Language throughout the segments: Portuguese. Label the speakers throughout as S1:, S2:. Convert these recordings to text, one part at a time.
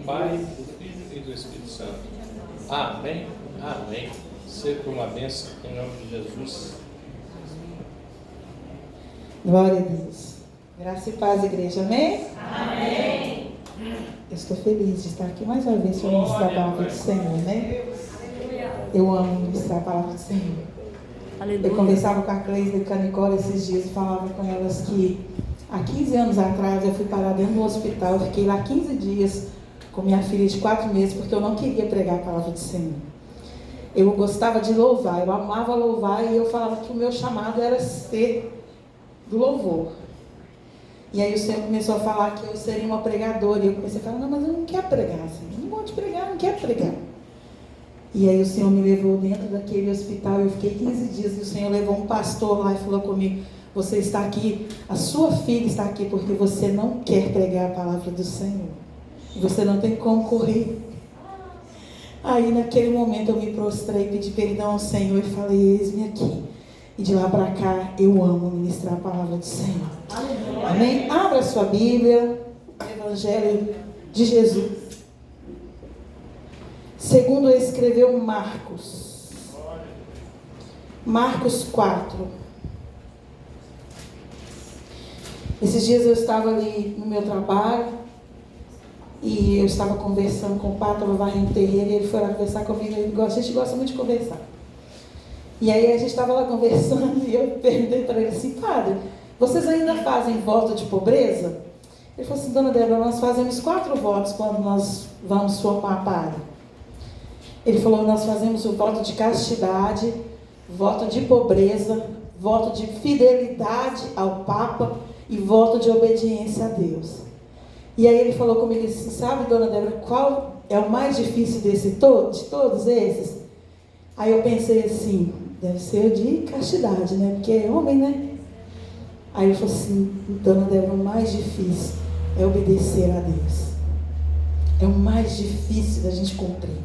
S1: Pai, do Filho e do Espírito Santo. Amém. Amém. Seja uma bênção em nome de Jesus.
S2: Glória a Deus. Graça e paz, igreja. Amém?
S3: Amém.
S2: Eu estou feliz de estar aqui mais uma vez para ministrar a palavra do Senhor, né? Eu amo ministrar a palavra do Senhor.
S3: Aleluia.
S2: Eu conversava com a Cleide de Canicole esses dias e falava com elas que há 15 anos atrás eu fui parar dentro do hospital. Eu fiquei lá 15 dias com minha filha de 4 meses porque eu não queria pregar a palavra do Senhor. Eu gostava de louvar, eu amava louvar e eu falava que o meu chamado era ser do louvor. E aí o Senhor começou a falar que eu seria uma pregadora. E eu comecei a falar, não, mas eu não quero pregar, Senhor. Eu não gosto de pregar, não quero pregar. E aí o Senhor me levou dentro daquele hospital. Eu fiquei 15 dias e o Senhor levou um pastor lá e falou comigo, você está aqui, a sua filha está aqui porque você não quer pregar a palavra do Senhor. E você não tem como correr. Aí naquele momento eu me prostrei, pedi perdão ao Senhor e falei, eis-me aqui. E de lá para cá, eu amo ministrar a palavra do Senhor. Amém? Abra sua Bíblia, Evangelho de Jesus. Segundo escreveu Marcos. Marcos 4. Esses dias eu estava ali no meu trabalho e eu estava conversando com o Pato, estava varrendo o terreiro e ele foi lá conversar comigo. A gente gosta muito de conversar. E aí a gente estava lá conversando e eu perguntei para ele assim, padre, vocês ainda fazem voto de pobreza? Ele falou assim, dona Débora, nós fazemos 4 votos quando nós vamos formar padre. Ele falou, nós fazemos o voto de castidade, voto de pobreza, voto de fidelidade ao Papa e voto de obediência a Deus. E aí ele falou comigo assim, sabe, dona Débora, qual é o mais difícil de todos esses? Aí eu pensei assim, deve ser o de castidade, né? Porque é homem, né? Aí ele falou assim, dona Débora, o mais difícil é obedecer a Deus. É o mais difícil da gente cumprir.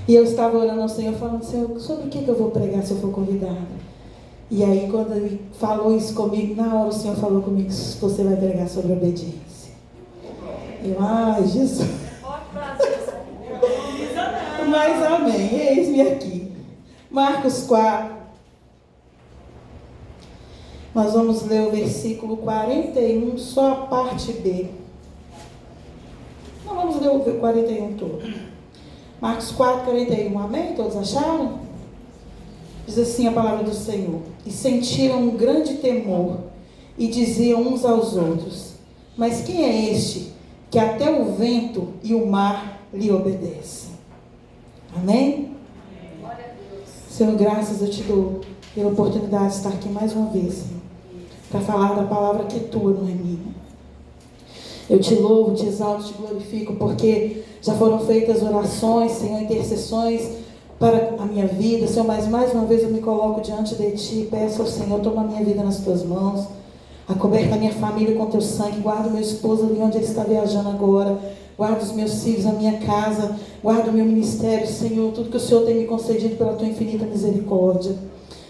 S2: E eu estava orando ao Senhor, falando, Senhor, sobre o que eu vou pregar se eu for convidada? E aí quando ele falou isso comigo, na hora o Senhor falou comigo, você vai pregar sobre obediência. Eu, Jesus. Mas amém, eis-me aqui. Marcos 4. Nós vamos ler o versículo 41, só a parte B. Não vamos ler o 41 todo. Marcos 4, 41, amém? Todos acharam? Diz assim a palavra do Senhor. E sentiram um grande temor e diziam uns aos outros, mas quem é este que até o vento e o mar lhe obedecem? Amém?
S3: Glória a Deus.
S2: Senhor, graças eu te dou pela oportunidade de estar aqui mais uma vez, Senhor, para falar da palavra que é tua, não é minha. Eu te louvo, te exalto, te glorifico, porque já foram feitas orações, Senhor, intercessões para a minha vida. Senhor, mas mais uma vez eu me coloco diante de ti e peço ao Senhor, toma a minha vida nas tuas mãos, acoberta a minha família com teu sangue, guarda o meu esposo ali onde ele está viajando agora, guarda os meus filhos, a minha casa, guarda o meu ministério, Senhor, tudo que o Senhor tem me concedido pela tua infinita misericórdia.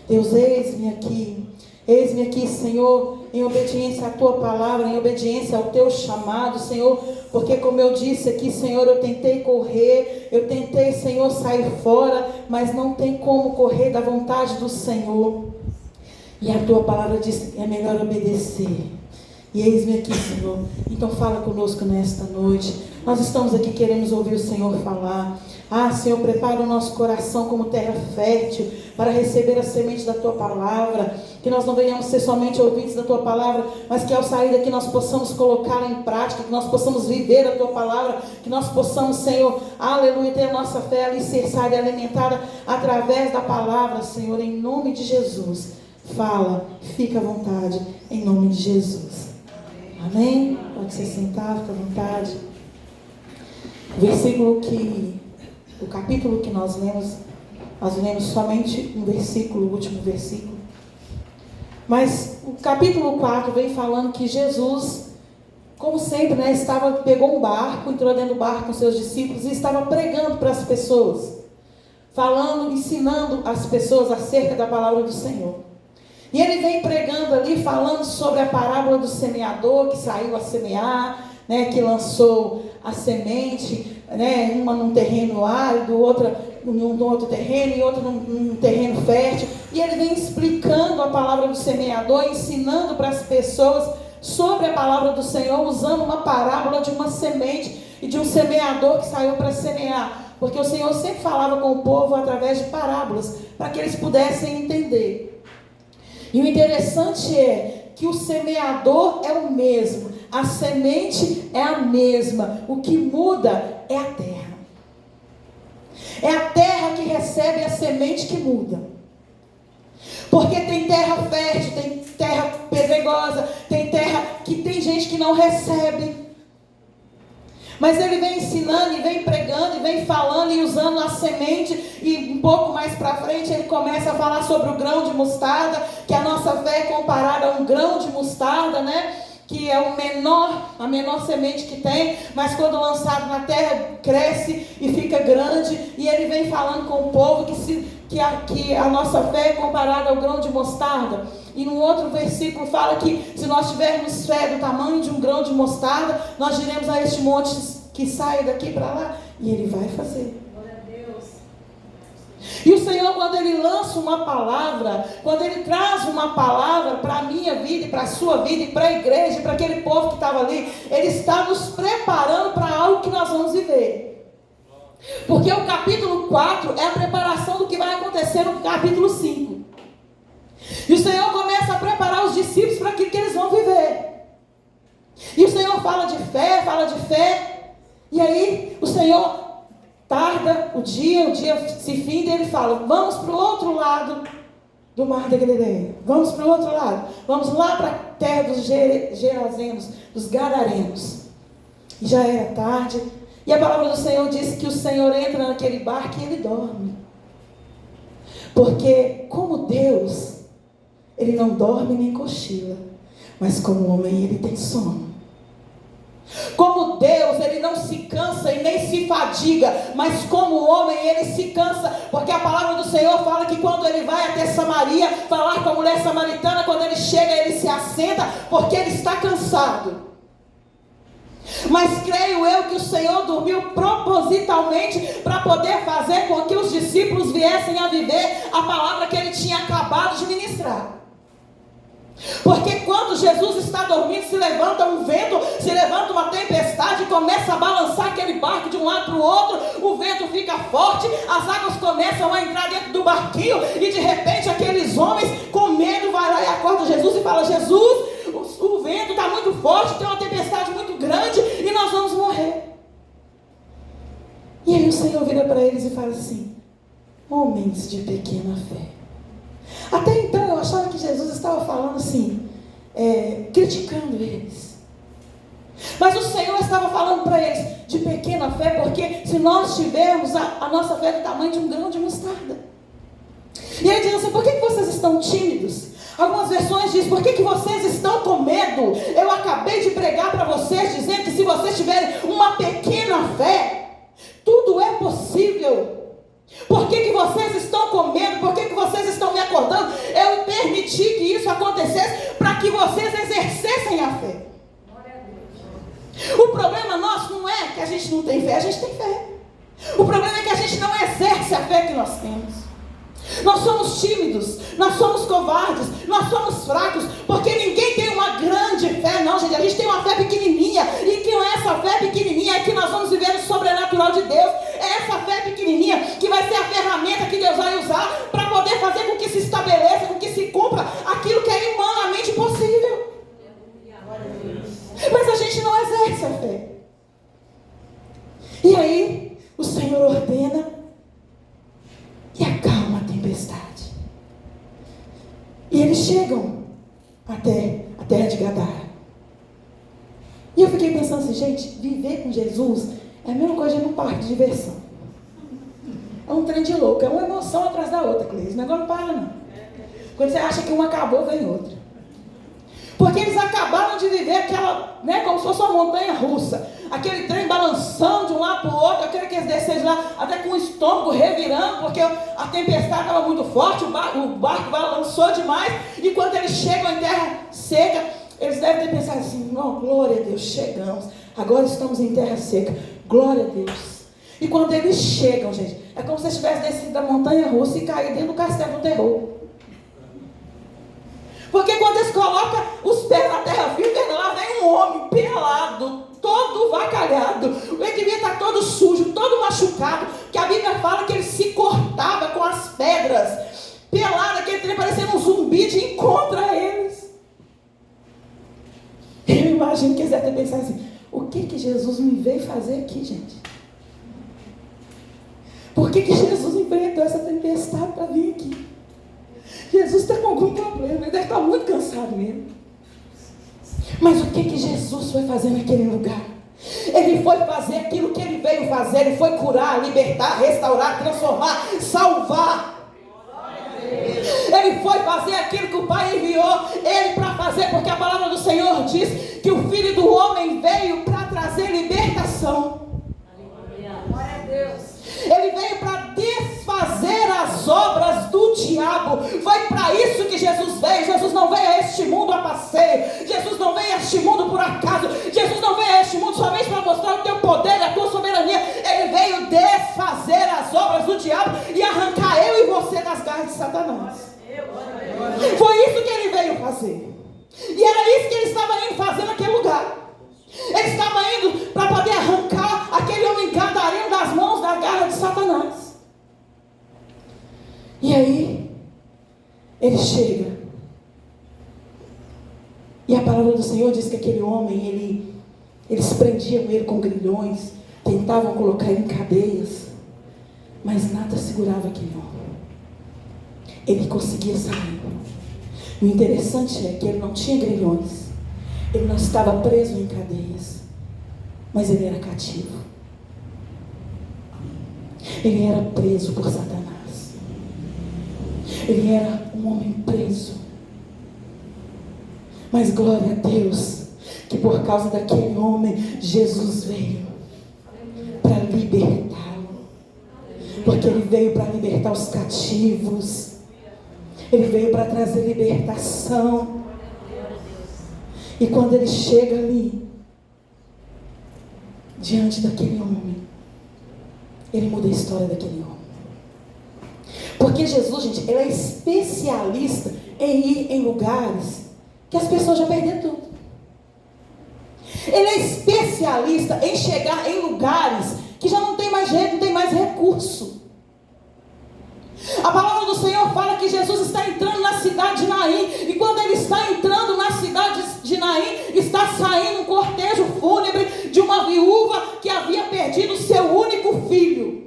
S2: Deus, eis-me aqui, Senhor, em obediência à tua palavra, em obediência ao teu chamado, Senhor, porque como eu disse aqui, Senhor, eu tentei correr, eu tentei, Senhor, sair fora, mas não tem como correr da vontade do Senhor. E a tua palavra diz que é melhor obedecer. E eis-me aqui, Senhor. Então fala conosco nesta noite. Nós estamos aqui, queremos ouvir o Senhor falar. Senhor, prepara o nosso coração como terra fértil para receber a semente da tua palavra. Que nós não venhamos ser somente ouvintes da tua palavra, mas que ao sair daqui nós possamos colocá-la em prática, que nós possamos viver a tua palavra, que nós possamos, Senhor, aleluia, ter a nossa fé alicerçada e alimentada através da palavra, Senhor, em nome de Jesus. Fala, fica à vontade, em nome de Jesus. Amém? Pode se sentar, fica à vontade. O capítulo que nós lemos somente um versículo, o último versículo. Mas o capítulo 4 vem falando que Jesus, como sempre, pegou um barco, entrou dentro do barco com seus discípulos e estava pregando para as pessoas. Falando, ensinando as pessoas acerca da palavra do Senhor. E ele vem pregando ali, falando sobre a parábola do semeador que saiu a semear, que lançou a semente, né? Uma num terreno árido, outra num outro terreno e outra num terreno fértil. E ele vem explicando a palavra do semeador, ensinando para as pessoas sobre a palavra do Senhor, usando uma parábola de uma semente e de um semeador que saiu para semear. Porque o Senhor sempre falava com o povo através de parábolas, para que eles pudessem entender. E o interessante é que o semeador é o mesmo, a semente é a mesma, o que muda é a terra. É a terra que recebe a semente que muda. Porque tem terra fértil, tem terra pedregosa, tem terra que tem gente que não recebe. Mas ele vem ensinando, e vem pregando, e vem falando, e usando a semente, e um pouco mais para frente ele começa a falar sobre o grão de mostarda, que a nossa fé é comparada a um grão de mostarda, né? Que é a menor semente que tem, mas quando lançado na terra, cresce e fica grande. E ele vem falando com o povo que a nossa fé é comparada ao grão de mostarda. E no outro versículo fala que se nós tivermos fé do tamanho de um grão de mostarda, nós diremos a este monte que saia daqui para lá, e ele vai fazer. E o Senhor, quando Ele lança uma palavra, quando Ele traz uma palavra para a minha vida e para a sua vida e para a igreja, para aquele povo que estava ali, Ele está nos preparando para algo que nós vamos viver. Porque o capítulo 4 é a preparação do que vai acontecer no capítulo 5. E o Senhor começa a preparar os discípulos para aquilo que eles vão viver. E o Senhor fala de fé, e aí o Senhor tarda o dia se finda, e ele fala: vamos para o outro lado do mar da Galileia, vamos para o outro lado, vamos lá para a terra dos Gerazenos, dos Gadarenos. E já era tarde, e a palavra do Senhor diz que o Senhor entra naquele barco e ele dorme. Porque como Deus, Ele não dorme nem cochila, mas como homem Ele tem sono. Como Deus, Ele não se cansa e nem se fadiga, mas como homem Ele se cansa, porque a palavra do Senhor fala que quando Ele vai até Samaria falar com a mulher samaritana, quando Ele chega Ele se assenta, porque Ele está cansado. Mas creio eu que o Senhor dormiu propositalmente para poder fazer com que os discípulos viessem a viver a palavra que Ele tinha acabado de ministrar. Porque quando Jesus está dormindo, se levanta um vento, se levanta uma tempestade, começa a balançar aquele barco de um lado para o outro, o vento fica forte, as águas começam a entrar dentro do barquinho, e de repente aqueles homens com medo vai lá e acorda Jesus e fala: Jesus, o vento está muito forte, tem uma tempestade muito grande e nós vamos morrer. E aí o Senhor vira para eles e fala assim: homens de pequena fé. Até então eu achava que Jesus estava falando assim, criticando eles. Mas o Senhor estava falando para eles de pequena fé, porque se nós tivermos a nossa fé do tamanho de um grão de mostarda. E ele diz assim: por que vocês estão tímidos? Algumas versões dizem: por que vocês estão com medo? Eu acabei de pregar para vocês, dizendo que se vocês tiverem uma pequena fé, tudo é possível. Por que vocês estão com medo? Por que vocês estão me acordando? Eu permiti que isso acontecesse para que vocês exercessem a fé. O problema nosso não é que a gente não tem fé, a gente tem fé. O problema é que a gente não exerce a fé que nós temos. Nós somos tímidos, nós somos covardes, nós somos fracos, porque ninguém tem uma grande fé, não, gente. A gente tem uma fé pequenininha, e que essa fé pequenininha é que nós vamos viver o sobrenatural de Deus. É essa fé pequenininha que vai ser a ferramenta que Deus vai usar para poder fazer com que se estabeleça, com que se cumpra aquilo que é humanamente possível. Mas a gente não exerce a fé. E aí o Senhor ordena e acalma a tempestade. E eles chegam até a terra de Gadara. E eu fiquei pensando assim: gente, viver com Jesus é a mesma coisa de ir num parque de diversão. É um trem de louco, é uma emoção atrás da outra, Cleide. Esse negócio não para, não. Quando você acha que uma acabou, vem outra. Porque eles acabaram de viver aquela, como se fosse uma montanha russa. Aquele trem balançando de um lado para o outro. Aquele que eles desceram lá até com o estômago revirando, porque a tempestade estava muito forte, o barco balançou demais. E quando eles chegam em terra seca, eles devem ter pensado assim: não, glória a Deus, chegamos. Agora estamos em terra seca. Glória a Deus. E quando eles chegam, gente, é como se eles tivessem descido da montanha russa e caído dentro do castelo do terror. Porque quando eles colocam os pés na terra firme, lá vem um homem pelado, todo vacalhado. Ele devia estar todo sujo, todo machucado, que a Bíblia fala que ele se cortava com as pedras. Pelado, aquele trem parecendo um zumbi de encontro a eles. Eu imagino que eles devem ter pensado assim: o que Jesus me veio fazer aqui, gente? Por que Jesus enfrentou essa tempestade para vir aqui? Jesus está com algum problema, ele deve estar muito cansado mesmo. Mas o que Jesus foi fazer naquele lugar? Ele foi fazer aquilo que ele veio fazer. Ele foi curar, libertar, restaurar, transformar, salvar. Ele foi fazer aquilo que o Pai enviou ele para fazer, porque a palavra do Senhor diz que o Filho do Homem veio para trazer libertação.
S3: Glória a Deus.
S2: Ele veio para desfazer as obras do diabo. Foi para isso que Jesus veio. Jesus não veio a este mundo a passeio. Jesus não veio a este mundo por acaso. Jesus não veio a este mundo somente para mostrar o teu poder e a tua soberania. Ele veio desfazer as obras do diabo e arrancar eu e você das garras de Satanás. Foi isso que ele veio fazer. E era isso que ele estava indo fazer naquele lugar. Ele estava indo para poder arrancar aquele homem gadareno das mãos da garra de Satanás. E aí, ele chega. E a palavra do Senhor diz que aquele homem, eles prendiam ele com grilhões, tentavam colocar ele em cadeias, mas nada segurava aquele homem. Ele conseguia sair. O interessante é que ele não tinha grilhões. Ele não estava preso em cadeias, mas ele era cativo. Ele era preso por Satanás. Ele era um homem preso. Mas glória a Deus, que por causa daquele homem, Jesus veio para libertá-lo. Porque ele veio para libertar os cativos. Ele veio para trazer libertação. E quando ele chega ali, diante daquele homem, ele muda a história daquele homem. Porque Jesus, gente, ele é especialista em ir em lugares que as pessoas já perderam tudo. Ele é especialista em chegar em lugares que já não tem mais jeito, não tem mais recurso. A palavra do Senhor fala que Jesus está entrando na cidade de Naim. E quando ele está entrando na cidade de Naim, está saindo um cortejo fúnebre de uma viúva que havia perdido o seu único filho.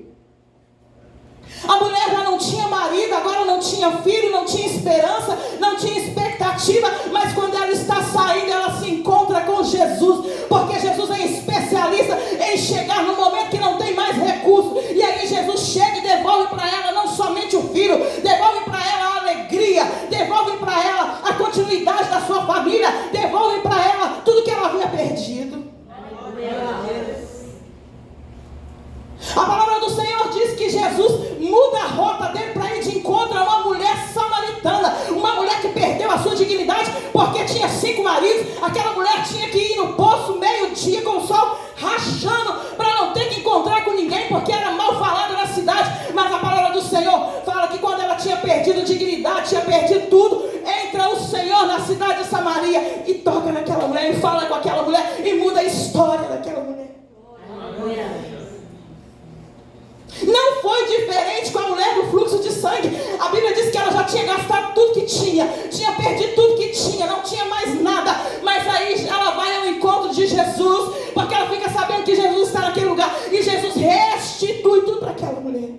S2: A mulher já não tinha marido, agora não tinha filho, não tinha esperança, não tinha expectativa. Mas quando ela está saindo, ela se encontra com Jesus. Porque Jesus é especialista em chegar no momento que não tem mais recurso. E aí Jesus chega e devolve para ela não somente o filho, devolve para ela a alegria, devolve para ela a continuidade da sua família, devolve para ela tudo que ela havia perdido. A palavra do Senhor diz que Jesus muda a rota dele para ir de encontro a uma mulher samaritana, uma mulher que perdeu a sua dignidade porque tinha 5 maridos. Aquela mulher tinha que ir no poço meio-dia com o sol rachando para não ter que encontrar com ninguém, porque era mal falada na cidade. Mas a palavra do Senhor fala que quando ela tinha perdido dignidade, tinha perdido tudo, entra o Senhor na cidade de Samaria e toca naquela mulher e fala com aquela mulher e muda a história daquela mulher. Não foi diferente com a mulher do fluxo de sangue. A Bíblia diz que ela já tinha gastado tudo que tinha perdido tudo que tinha, não tinha mais nada. Mas aí ela vai ao encontro de Jesus, porque ela fica sabendo que Jesus está naquele lugar, e Jesus restitui tudo para aquela mulher.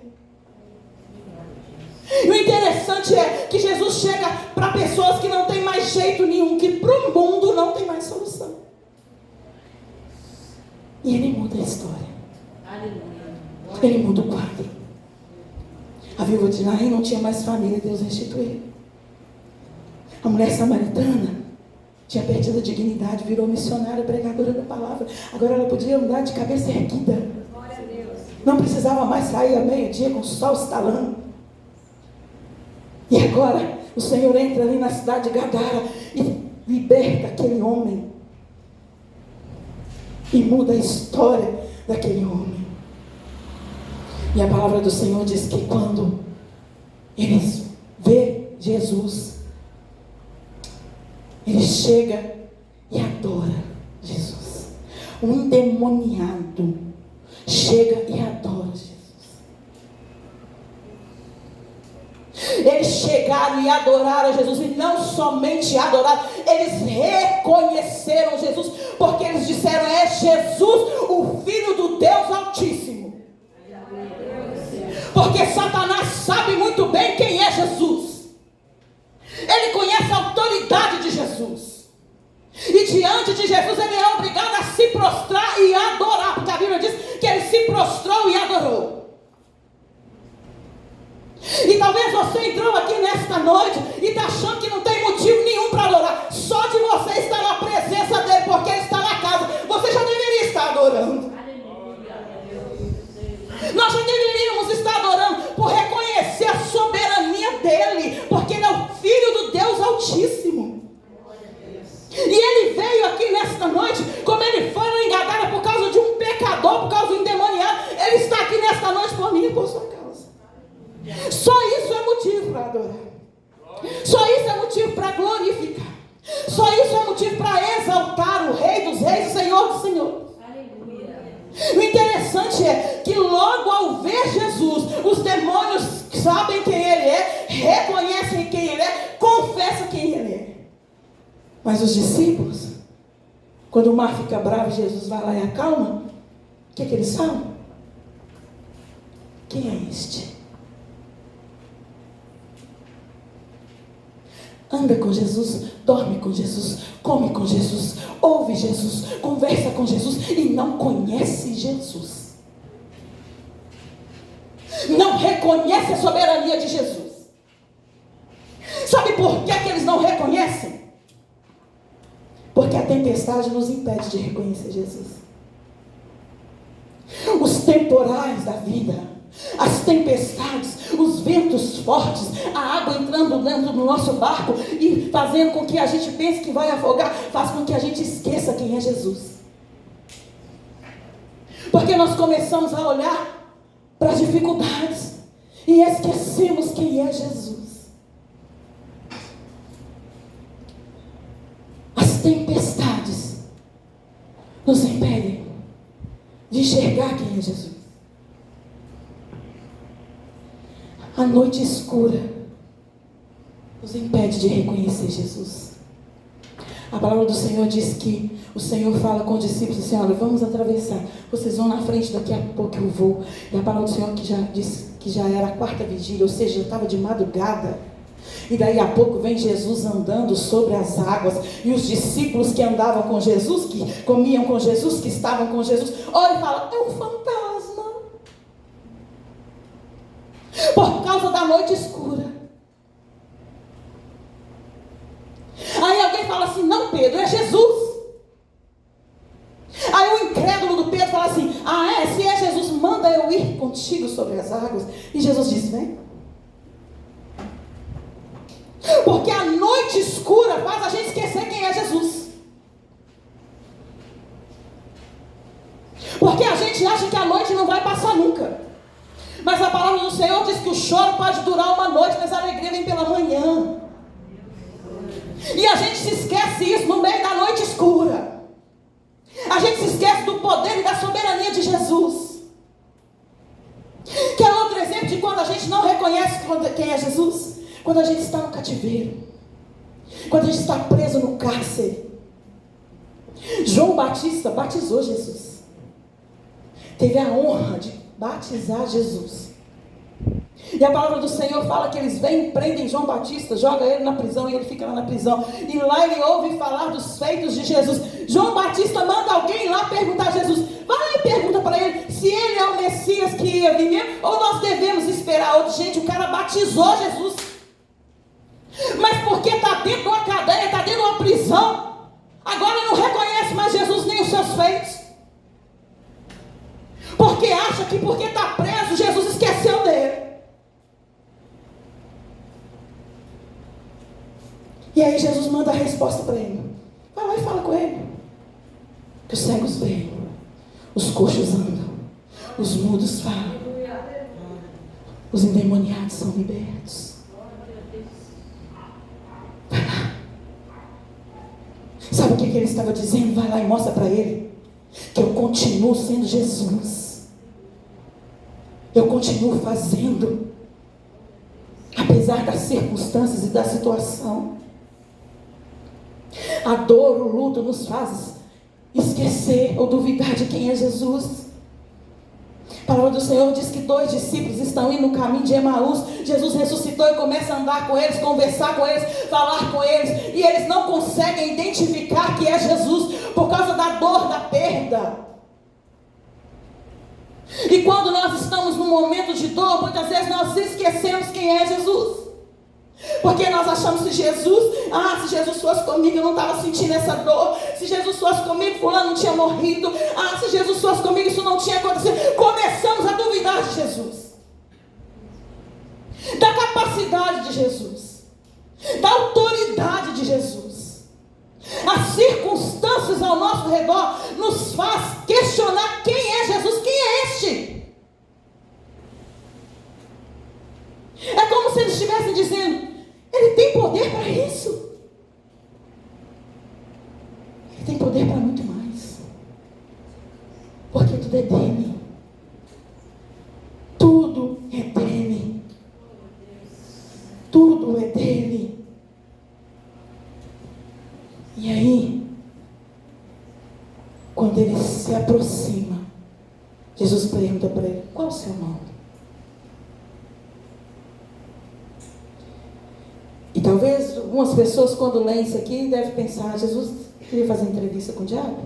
S2: E o interessante é que Jesus chega para pessoas que não tem mais jeito nenhum, que para o mundo não tem mais solução. E ele muda a história.
S3: Aleluia.
S2: Ele muda o quadro. A viúva de Naim não tinha mais família, Deus restituiu. A mulher samaritana tinha perdido a dignidade, virou missionária, pregadora da palavra. Agora ela podia andar de cabeça erguida.
S3: Glória a Deus.
S2: Não precisava mais sair a meio-dia com o sol estalando. E agora o Senhor entra ali na cidade de Gadara e liberta aquele homem. e muda a história daquele homem. E a palavra do Senhor diz que quando eles vê Jesus, ele chega e adora Jesus. Um endemoniado chega e adora Jesus. Eles chegaram e adoraram Jesus, e não somente adoraram, eles reconheceram Jesus, porque eles disseram: é Jesus, o Filho do Deus Altíssimo. Porque Satanás sabe muito bem quem é Jesus. Ele conhece a autoridade de Jesus. E diante de Jesus ele é obrigado a se prostrar e adorar, porque a Bíblia diz que ele se prostrou e adorou. E talvez você entrou aqui nesta noite e está achando que não tem motivo nenhum para adorar. Só de você estar na presença dele, porque ele está na casa, você já deveria estar adorando. Nós já deveríamos estar adorando por reconhecer a soberania dele, porque ele é o Filho do Deus Altíssimo. E ele veio aqui nesta noite, como ele foi no Engadara por causa de um pecador, por causa do endemoniado, ele está aqui nesta noite por mim e por sua causa. Só isso é motivo para adorar. Só isso é motivo para glorificar. Só isso é motivo para exaltar o Rei dos Reis, o Senhor dos Senhores. O interessante é que logo ao ver Jesus, os demônios sabem quem ele é, reconhecem quem ele é, confessam quem ele é. Mas os discípulos, quando o mar fica bravo, Jesus vai lá e acalma, o que eles falam? Quem é este? Anda com Jesus, dorme com Jesus, come com Jesus, ouve Jesus, conversa com Jesus e não conhece Jesus. Não reconhece a soberania de Jesus. Sabe por que eles não reconhecem? Porque a tempestade nos impede de reconhecer Jesus. Os temporais da vida, as tempestades, os ventos fortes, a água entrando dentro do nosso barco e fazendo com que a gente pense que vai afogar, faz com que a gente esqueça quem é Jesus. Porque nós começamos a olhar para as dificuldades e esquecemos quem é Jesus. As tempestades nos impedem de enxergar quem é Jesus. A noite escura nos impede de reconhecer Jesus. A palavra do Senhor diz que o Senhor fala com os discípulos assim: olha, vamos atravessar, vocês vão na frente, daqui a pouco eu vou. E a palavra do Senhor que já disse que já era a quarta vigília, ou seja, já estava de madrugada. E daí a pouco vem Jesus andando sobre as águas, e os discípulos que andavam com Jesus, que comiam com Jesus, que estavam com Jesus, olha e fala: é um fantasma. Por causa da noite escura. Aí alguém fala assim: não, Pedro, é Jesus. Aí o incrédulo do Pedro fala assim: ah, é? Se é Jesus, manda eu ir contigo sobre as águas. E Jesus diz: vem. Porque a noite escura faz a gente esquecer quem é Jesus. Porque a gente acha que a noite não vai passar nunca. Mas a palavra do Senhor diz que o choro pode durar uma noite, mas a alegria vem pela manhã. E a gente se esquece isso no meio da noite escura. A gente se esquece do poder e da soberania de Jesus. Quer outro exemplo de quando a gente não reconhece quem é Jesus? Quando a gente está no cativeiro. Quando a gente está preso no cárcere. João Batista batizou Jesus. Teve a honra de batizar Jesus. E a palavra do Senhor fala que eles vêm, prendem João Batista, jogam ele na prisão e ele fica lá na prisão. E lá ele ouve falar dos feitos de Jesus. João Batista manda alguém lá perguntar a Jesus. Vai lá e pergunta para ele se ele é o Messias que ia vir mesmo, ou nós devemos esperar outro. Gente, o cara batizou Jesus. Mas porque está dentro de uma cadeia, está dentro de uma prisão, agora não reconhece mais Jesus nem os seus feitos. Porque acha que porque está preso, Jesus esqueceu dele. E aí Jesus manda a resposta para ele. Vai lá e fala com ele. Que os cegos veem, coxos andam, os mudos falam, os endemoniados são libertos. Vai lá. Sabe o que ele estava dizendo? Vai lá e mostra para ele que eu continuo sendo Jesus. Eu continuo fazendo, apesar das circunstâncias e da situação. A dor, o luto nos faz esquecer ou duvidar de quem é Jesus. A palavra do Senhor diz que 2 discípulos estão indo no caminho de Emaús. Jesus ressuscitou e começa a andar com eles, conversar com eles, falar com eles. E eles não conseguem identificar que é Jesus por causa da dor, da perda. E quando nós estamos num momento de dor, muitas vezes nós esquecemos quem é Jesus. Porque nós achamos que Jesus, se Jesus fosse comigo, eu não estava sentindo essa dor. Se Jesus fosse comigo, fulano não tinha morrido. Se Jesus fosse comigo, isso não tinha acontecido. Começamos a duvidar de Jesus, da capacidade de Jesus, da autoridade de Jesus. As circunstâncias ao nosso redor nos faz questionar quem é Jesus, quem é este? É como se eles estivessem dizendo: ele tem poder para isso. Ele tem poder para muito mais. Porque tudo é dele. Tudo é dele. Tudo é dele. E aí, quando ele se aproxima, Jesus pergunta para ele: qual o seu nome? E talvez algumas pessoas, quando leem isso aqui, devem pensar: Jesus queria fazer entrevista com o diabo?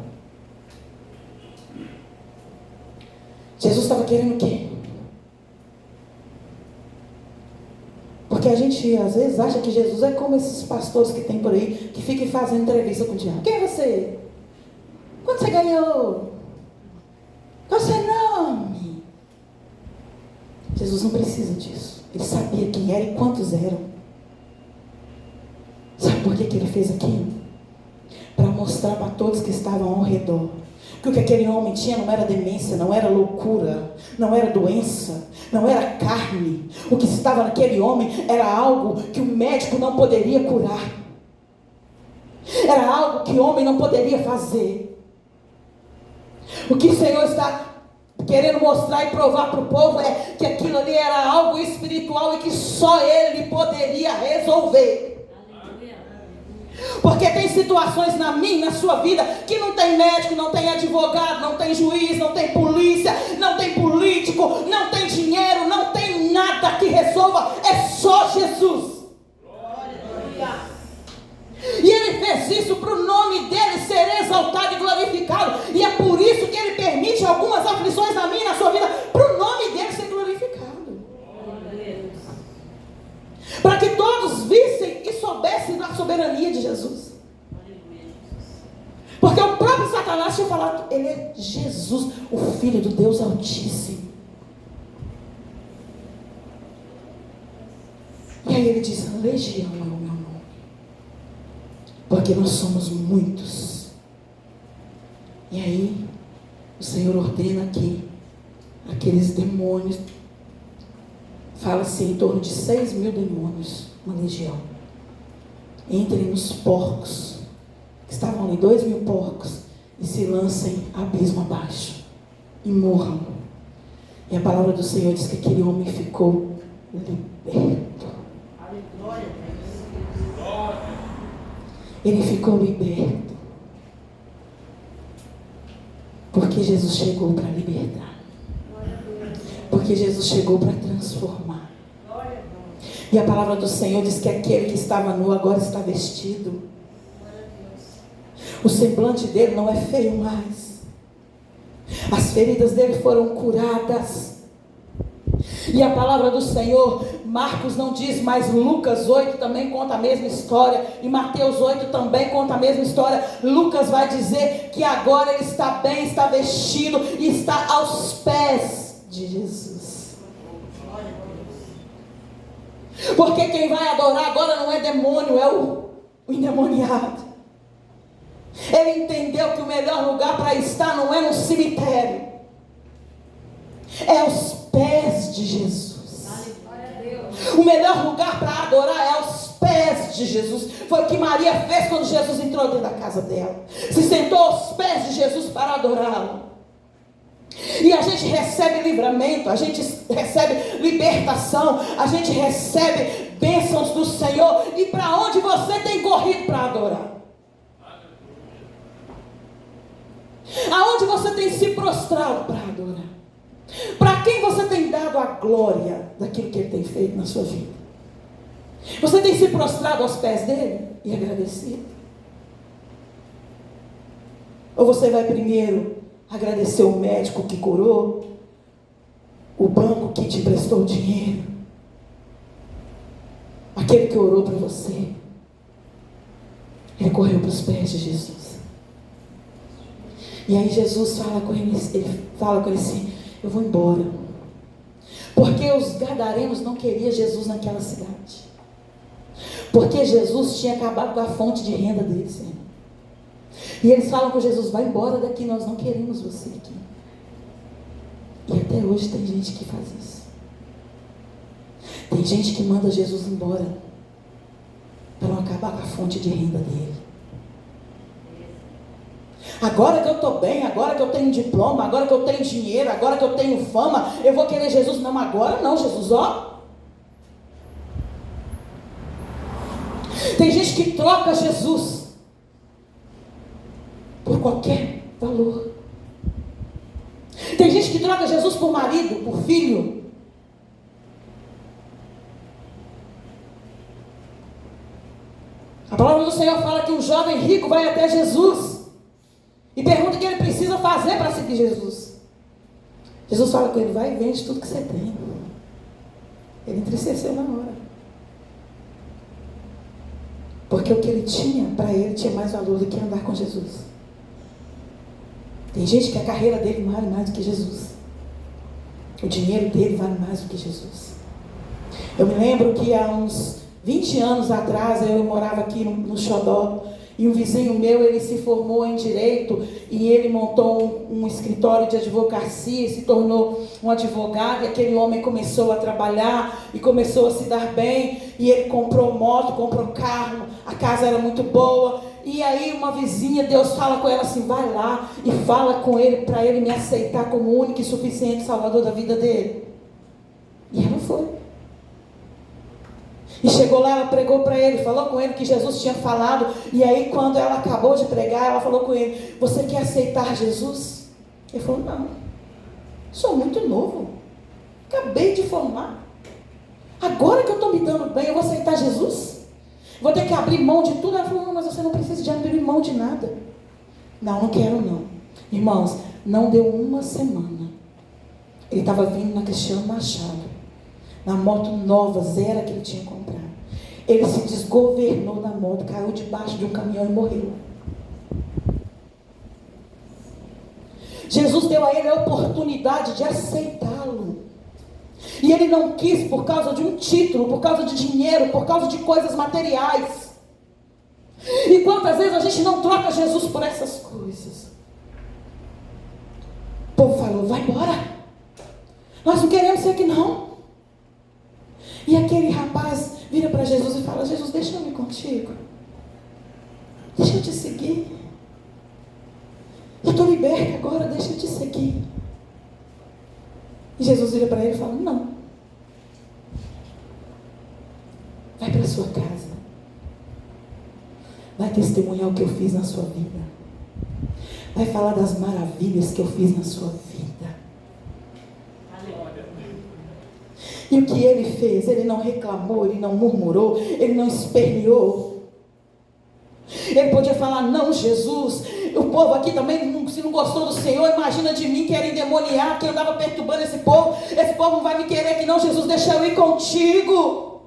S2: Jesus estava querendo o quê? Porque a gente às vezes acha que Jesus é como esses pastores que tem por aí, que ficam fazendo entrevista com o diabo. Quem é você? Quanto você ganhou? Qual é o seu nome? Jesus não precisa disso. Ele sabia quem era e quantos eram. Sabe por que ele fez aquilo? Para mostrar para todos que estavam ao redor que o que aquele homem tinha não era demência, não era loucura, não era doença, não era carne. O que estava naquele homem era algo que o médico não poderia curar. Era algo que o homem não poderia fazer. O que o Senhor está querendo mostrar e provar para o povo é que aquilo ali era algo espiritual e que só Ele poderia resolver. Porque tem situações na minha, na sua vida, que não tem médico, não tem advogado, não tem juiz, não tem polícia, não tem político, não tem dinheiro, não tem nada que resolva, é só Jesus. E Ele fez isso para o nome dEle ser exaltado e glorificado. E é por isso que Ele permite algumas aflições na minha e na sua vida, para o nome dEle ser glorificado. Para que todos vissem e soubessem da soberania de Jesus. Porque o próprio Satanás tinha falado que Ele é Jesus, o Filho do Deus Altíssimo. E aí Ele diz: legião é o meu nome. Porque nós somos muitos. E aí o Senhor ordena que aqueles demônios, fala-se em torno de 6.000 demônios, uma legião, entrem nos porcos, que estavam ali, 2.000 porcos, e se lancem abismo abaixo, e morram. E a palavra do Senhor diz que aquele homem ficou liberto. Ele ficou liberto. Porque Jesus chegou para libertar. Porque Jesus chegou para transformar. E a palavra do Senhor diz que aquele que estava nu agora está vestido. O semblante dele não é feio mais. As feridas dele foram curadas. E a palavra do Senhor, Marcos não diz, mas Lucas 8 também conta a mesma história. E Mateus 8 também conta a mesma história. Lucas vai dizer que agora ele está bem, está vestido e está aos pés de Jesus. Porque quem vai adorar agora não é demônio, é o endemoniado. Ele entendeu que o melhor lugar para estar não é no cemitério. É aos pés de Jesus.
S3: Glória a Deus.
S2: O melhor lugar para adorar é aos pés de Jesus. Foi o que Maria fez quando Jesus entrou dentro da casa dela. Se sentou aos pés de Jesus para adorá-lo. E a gente recebe livramento, a gente recebe libertação, a gente recebe bênçãos do Senhor. E para onde você tem corrido para adorar? Aonde você tem se prostrado para adorar? Para quem você tem dado a glória daquilo que Ele tem feito na sua vida? Você tem se prostrado aos pés dEle e agradecido? Ou você vai primeiro agradecer o médico que curou, o banco que te emprestou o dinheiro, aquele que orou para você? Ele correu para os pés de Jesus. E aí Jesus fala com ele assim: eu vou embora. Porque os gadarenos não queriam Jesus naquela cidade. Porque Jesus tinha acabado com a fonte de renda deles. E eles falam com Jesus: vai embora daqui, nós não queremos você aqui. E até hoje tem gente que faz isso. Tem gente que manda Jesus embora para não acabar com a fonte de renda dele. Agora que eu estou bem, agora que eu tenho diploma, agora que eu tenho dinheiro, agora que eu tenho fama, eu vou querer Jesus. Não, agora não, Jesus, ó. Tem gente que troca Jesus por qualquer valor. Tem gente que troca Jesus por marido, por filho. A palavra do Senhor fala que um jovem rico vai até Jesus e pergunta o que ele precisa fazer para seguir Jesus. Jesus fala com ele: vai e vende tudo que você tem. Ele entristeceu na hora. Porque o que ele tinha, para ele, tinha mais valor do que andar com Jesus. Tem gente que a carreira dele vale mais do que Jesus. O dinheiro dele vale mais do que Jesus. Eu me lembro que há uns 20 anos atrás, eu morava aqui no Xodó, e um vizinho meu, ele se formou em Direito, e ele montou um escritório de advocacia, e se tornou um advogado, e aquele homem começou a trabalhar, e começou a se dar bem, e ele comprou moto, comprou carro, a casa era muito boa, e aí uma vizinha, Deus fala com ela assim: vai lá e fala com ele, para ele me aceitar como único e suficiente salvador da vida dele. E ela foi. E chegou lá, ela pregou para ele, falou com ele que Jesus tinha falado. E aí quando ela acabou de pregar, ela falou com ele: você quer aceitar Jesus? Ele falou: não, sou muito novo, acabei de formar, agora que eu estou me dando bem, eu vou aceitar Jesus? Vou ter que abrir mão de tudo? Ela falou: não, mas você não precisa de abrir mão de nada. Não, não quero não. Irmãos, não deu uma semana, ele estava vindo na Cristiano Machado, na moto nova, zero, que ele tinha comprado. Ele se desgovernou na moto, caiu debaixo de um caminhão e morreu. Jesus deu a ele a oportunidade de aceitá-lo. E ele não quis por causa de um título, por causa de dinheiro, por causa de coisas materiais. E quantas vezes a gente não troca Jesus por essas coisas? O povo falou: vai embora, nós não queremos ser aqui não. E aquele rapaz vira para Jesus e fala: Jesus, deixa eu ir contigo, deixa eu te seguir, eu estou liberta agora, deixa eu te seguir. E Jesus vira para ele e fala: não, vai para a sua casa, vai testemunhar o que eu fiz na sua vida, vai falar das maravilhas que eu fiz na sua vida. E o que ele fez? Ele não reclamou, ele não murmurou, ele não esperneou. Ele podia falar: não, Jesus, o povo aqui também, se não gostou do Senhor, imagina de mim que era endemoniado, que eu andava perturbando esse povo não vai me querer aqui não. Jesus, deixa eu ir contigo.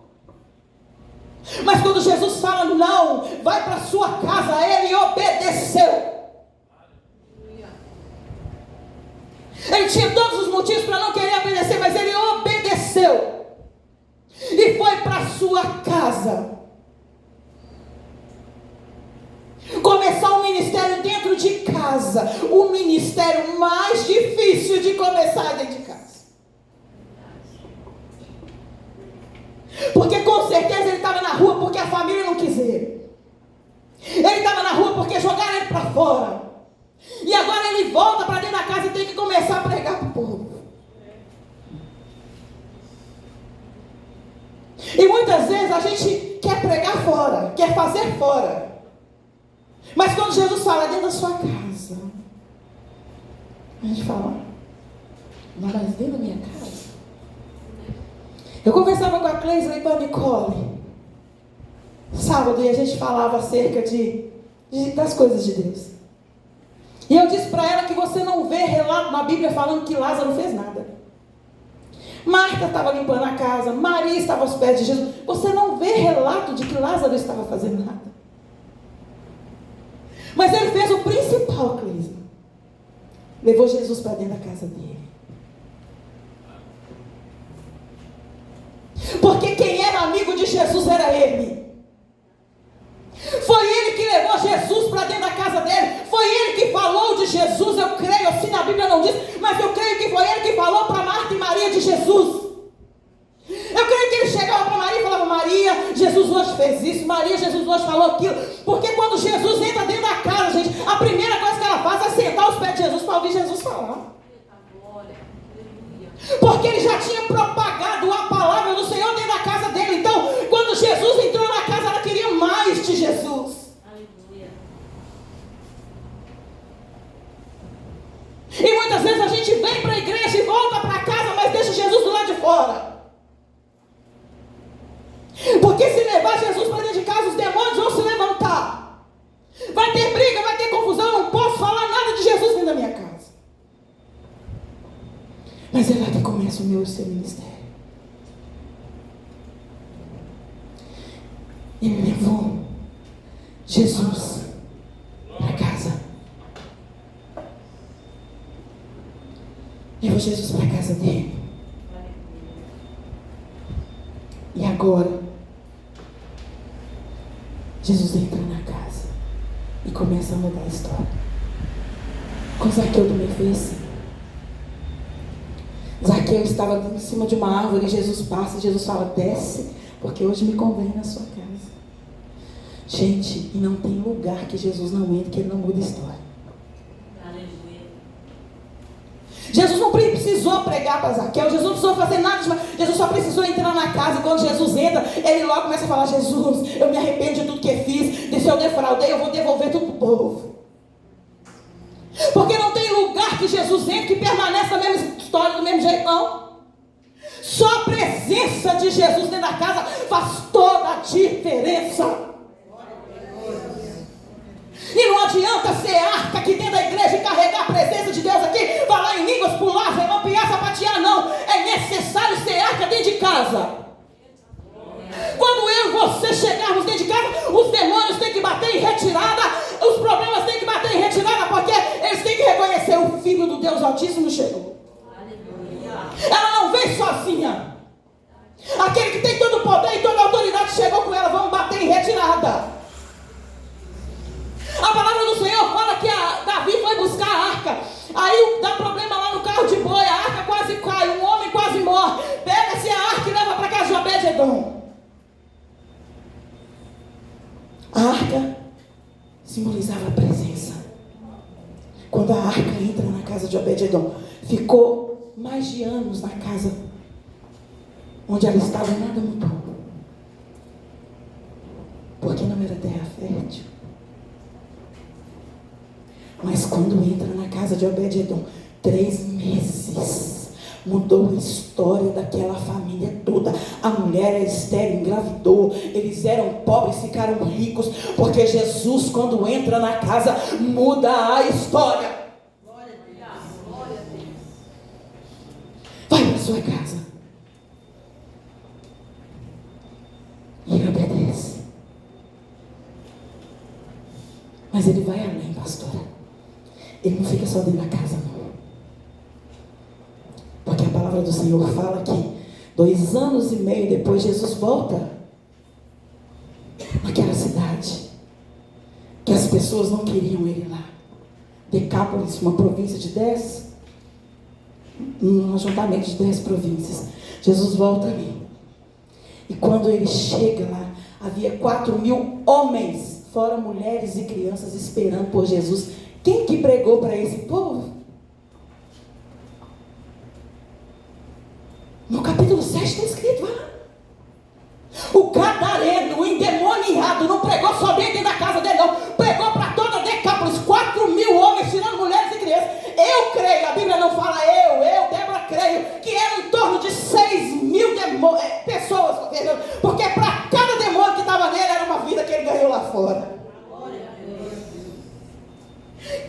S2: Mas quando Jesus fala: não, vai para a sua casa, ele obedeceu. Ele tinha todos os motivos para não querer obedecer, mas ele obedeceu e foi para a sua casa. Começar um ministério dentro de casa, o ministério mais difícil de começar dentro de casa. gente quer pregar fora, quer fazer fora. Mas quando Jesus fala dentro da sua casa, a gente fala, não, mas dentro da minha casa. Eu conversava com a Cleisa e com a Nicole sábado, e a gente falava acerca das coisas de Deus. E eu disse para ela que você não vê relato na Bíblia falando que Lázaro não fez nada. Marta estava limpando a casa, Maria estava aos pés de Jesus. Você não vê relato de que Lázaro estava fazendo nada. Mas ele fez o principal, Cleisa. Levou Jesus para dentro da casa dele. Porque quem era amigo de Jesus era ele. Foi ele que levou Jesus para dentro da casa dele. Foi ele que falou de Jesus. Eu creio, assim na Bíblia não diz, mas eu creio que foi ele que falou para Marta e Maria de Jesus. Eu creio que ele chegava para Maria e falava, Maria, Jesus hoje fez isso, Maria, Jesus hoje falou aquilo. Porque quando Jesus entra dentro da casa, gente, a primeira coisa que ela faz é sentar aos pés de Jesus para ouvir Jesus falar. Porque ele já tinha propagado a palavra do Senhor dentro da casa dele. Então, quando Jesus entrou na casa, ela queria mais de Jesus.
S3: Aleluia.
S2: E muitas vezes a gente vem para a igreja e volta para casa, mas deixa Jesus do lado de fora. Porque se levar Jesus para dentro de casa, os demônios vão se levantar. Vai ter briga, vai ter confusão. Eu não posso falar nada de Jesus dentro da minha casa. Mas é lá que começa o meu e o seu ministério. Ele levou Jesus para casa. Levou Jesus para a casa dele. E agora, Jesus entra na casa e começa a mudar a história. Com Zaqueu também fez. Zaqueu estava em cima de uma árvore e Jesus passa e Jesus fala, desce, porque hoje me convém na sua casa. Gente, e não tem lugar que Jesus não entre, que ele não muda a história.
S3: Aleluia.
S2: Jesus não precisou pregar para Zaqueu, Jesus não precisou fazer nada, Jesus só precisou entrar na casa. E quando Jesus entra, ele logo começa a falar, Jesus, eu me arrependo de tudo que eu fiz, se eu defraudei, eu vou devolver tudo para o povo. Porque não tem lugar que Jesus entre que permaneça a mesma história do mesmo jeito, não. Só a presença de Jesus dentro da casa faz toda a diferença. E não adianta ser arca aqui dentro da igreja e carregar a presença de Deus aqui, falar em línguas, pular, rompear, sapatear, não. É necessário ser arca dentro de casa. Quando eu e você chegarmos dentro de casa, os demônios têm que bater em retirada, os problemas têm que bater em retirada, porque eles têm que reconhecer o Filho do Deus Altíssimo chegou. Ela não vem sozinha. Aquele que tem todo o poder e toda a autoridade chegou com ela, vamos bater em retirada. A palavra do Senhor fala que Davi foi buscar a arca. Aí dá problema lá no carro de boi, a arca quase cai, um homem quase morre. Pega-se a arca e leva para casa de Obed-edom. A arca simbolizava a presença. Quando a arca entra na casa de Obed-edom, ficou mais de anos na casa onde ela estava e nada mudou. Porque não era terra fértil. Mas quando entra na casa de Obed-edom, 3 meses, mudou a história daquela família toda. A mulher era estéril, engravidou. Eles eram pobres, ficaram ricos. Porque Jesus, quando entra na casa, muda a história.
S3: Glória a Deus. Glória a Deus.
S2: Vai para sua casa e obedece. Mas ele vai além, pastora. Ele não fica só dentro da casa, não. Porque a palavra do Senhor fala que 2 anos e meio depois Jesus volta naquela cidade que as pessoas não queriam ele lá. Decápolis, uma província de 10, um ajuntamento de 10 províncias. Jesus volta ali. E quando ele chega lá, havia 4.000 homens, fora mulheres e crianças, esperando por Jesus. Quem que pregou para esse povo? No capítulo 7 está escrito lá. O gadareno pessoas governando, porque para cada demônio que estava nele era uma vida que ele ganhou lá fora.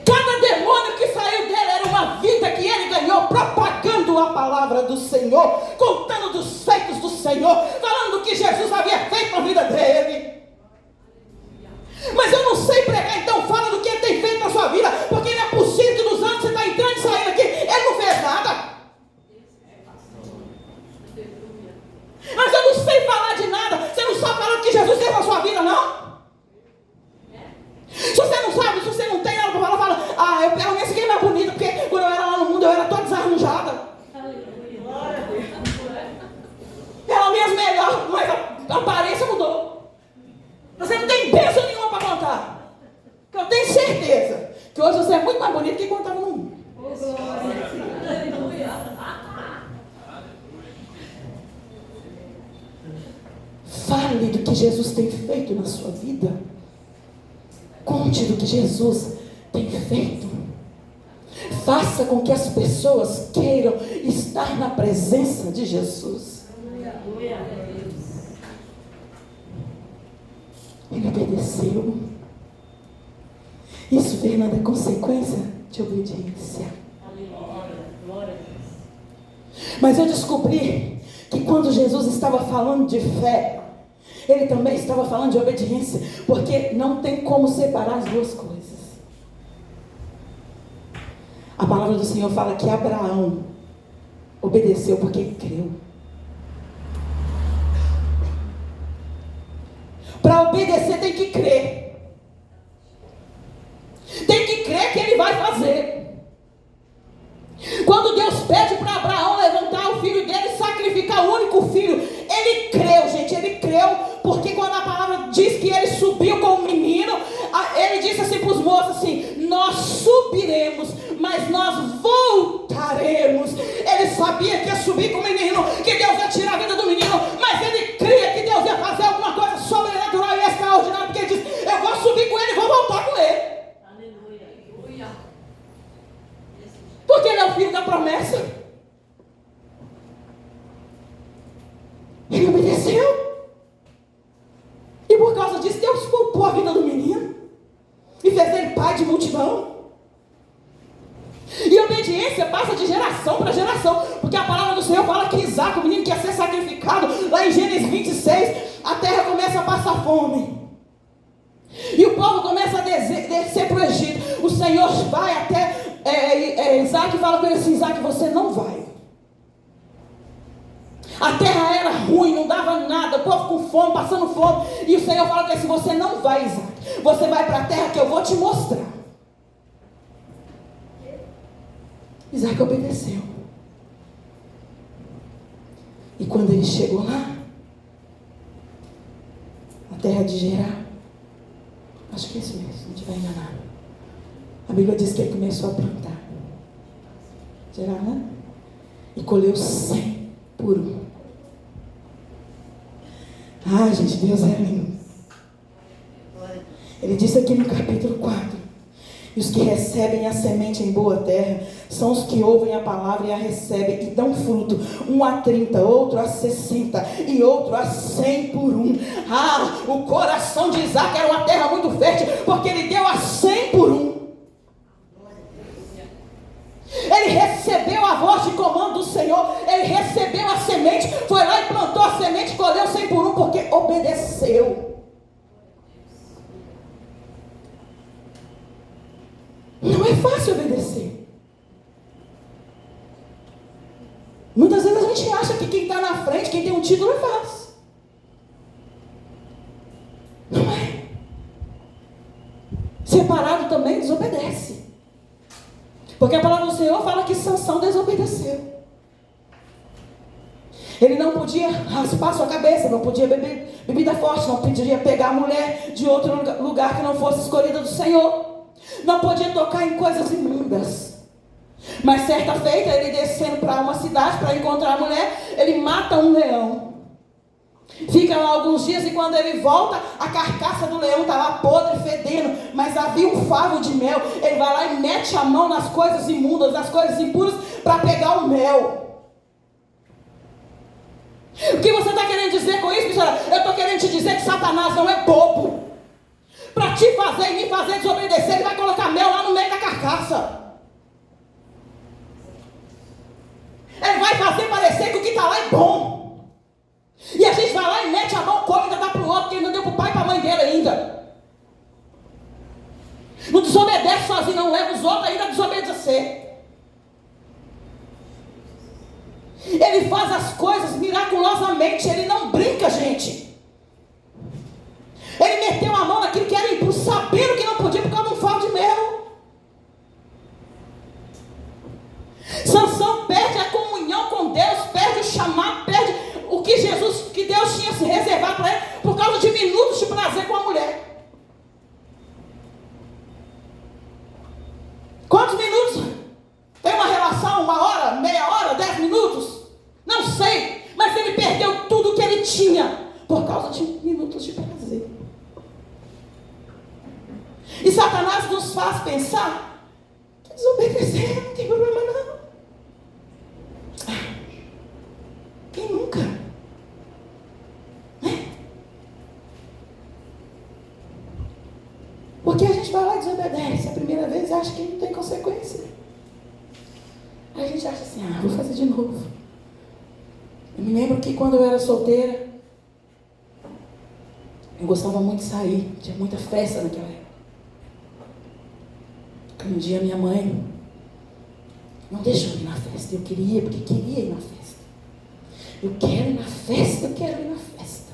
S2: Cada demônio que saiu dele era uma vida que ele ganhou propagando a palavra do Senhor, contando dos feitos do Senhor, falando do que Jesus havia feito na vida dele. Mas eu não sei pregar, então fala do que ele tem feito na sua vida, porque não é possível que nos anos que você está entrando e saindo aqui, ele não fez nada. Mas eu não sei falar de nada. Você não sabe falar do que Jesus fez na sua vida, não? Se você não sabe, se você não tem nada para falar, fala, eu pelo menos fiquei mais bonita, porque quando eu era lá no mundo eu era toda desarranjada. Pelo menos melhor, mas a aparência mudou. Você não tem bênção nenhuma para contar. Eu tenho certeza que hoje você é muito mais bonito que quando estava no mundo. Fale do que Jesus tem feito na sua vida. Conte do que Jesus tem feito. Faça com que as pessoas queiram estar na presença de Jesus. Ele obedeceu. Isso, Fernanda, é consequência de obediência. Mas eu descobri que quando Jesus estava falando de fé, ele também estava falando de obediência, porque não tem como separar as duas coisas. A palavra do Senhor fala que Abraão obedeceu porque creu. Para obedecer tem que crer. Tem que crer que ele vai fazer. Quando Deus pede para Abraão levantar o filho dele e sacrificar o único filho, ele creu, gente, ele creu, porque quando a palavra diz que ele subiu com o menino, ele disse assim para os moços assim, nós subiremos, mas nós voltaremos. Ele sabia que ia subir com o menino, que Deus ia tirar a vida do menino, mas ele cria que Deus ia fazer alguma coisa sobrenatural e extraordinária, porque ele disse, eu vou subir com ele e vou voltar com ele. Porque ele é o filho da promessa. Ele obedeceu. E por causa disso, Deus poupou a vida do menino. E fez ele pai de multidão. E obediência passa de geração para geração. Porque a palavra do Senhor fala que Isaac, o menino que ia ser sacrificado, lá em Gênesis 26, a terra começa a passar fome. E o povo começa a descer para o Egito. O Senhor vai até Isaac fala com ele assim, Isaac, você não vai. A terra era ruim, não dava nada, o povo com fome, passando fome. E o Senhor fala com ele assim, você não vai, Isaac. Você vai para a terra que eu vou te mostrar. Isaac obedeceu. E quando ele chegou lá, a terra de Gerar, acho que é isso mesmo, se não estiver enganado, a Bíblia diz que ele começou a plantar. Gerar, né? E colheu 100 por 1. Ah, gente, Deus é lindo. Ele disse aqui no capítulo 4, e os que recebem a semente em boa terra são os que ouvem a palavra e a recebem e dão fruto, um a 30, outro a 60 e outro a 100 por 1. Ah, o coração de Isaac era uma terra muito fértil, porque ele deu a 100 por 1. Ele recebeu a voz de comando do Senhor, ele recebeu a semente, foi lá e plantou a semente, colheu 100 por 1, porque obedeceu. Não é fácil obedecer. Muitas vezes a gente acha que quem está na frente, quem tem um título é fácil. Não é. Separado também desobedece. Porque a palavra do Senhor fala que Sansão desobedeceu. Ele não podia raspar sua cabeça, não podia beber bebida forte, não podia pegar a mulher de outro lugar que não fosse escolhida do Senhor. Não podia tocar em coisas imundas. Mas certa feita, ele descendo para uma cidade para encontrar a mulher, ele mata um leão. Fica lá alguns dias e quando ele volta, a carcaça do leão está lá podre, fedendo, mas havia um favo de mel. Ele vai lá e mete a mão nas coisas imundas, nas coisas impuras, para pegar o mel. O que dizer com isso, missionário? Eu estou querendo te dizer que Satanás não é bobo. Para te fazer e me fazer desobedecer, ele vai colocar mel lá no meio da carcaça. Ele vai fazer parecer que o que está lá é bom. E a gente vai lá e mete a mão, come e ainda dá para o outro, que ele não deu para o pai e para a mãe dele ainda. Não desobedece sozinho, não leva os outros ainda a desobedecer. Ele faz as coisas miraculosamente, ele não brinca, gente. Ele meteu a mão naquilo que era impuro, sabendo que não podia, por causa de um favo de mel. Sansão perde a comunhão com Deus, perde o chamado, perde o que Jesus, que Deus tinha se reservado para ele, por causa de minutos de prazer com a mulher. Quantos minutos? Tem uma relação, 1 hora, meia hora, 10 minutos? Não sei, mas ele perdeu tudo que ele tinha, por causa de minutos de prazer. E Satanás nos faz pensar que desobedecer não tem problema não. Quem nunca? Porque a gente vai lá e desobedece a primeira vez e acha que não tem consequência. Aí a gente acha assim, vou fazer de novo. Eu me lembro que quando eu era solteira, eu gostava muito de sair, tinha muita festa naquela época. Um dia minha mãe não deixou eu ir na festa. Eu queria, porque queria ir na festa. Eu quero ir na festa, eu quero ir na festa.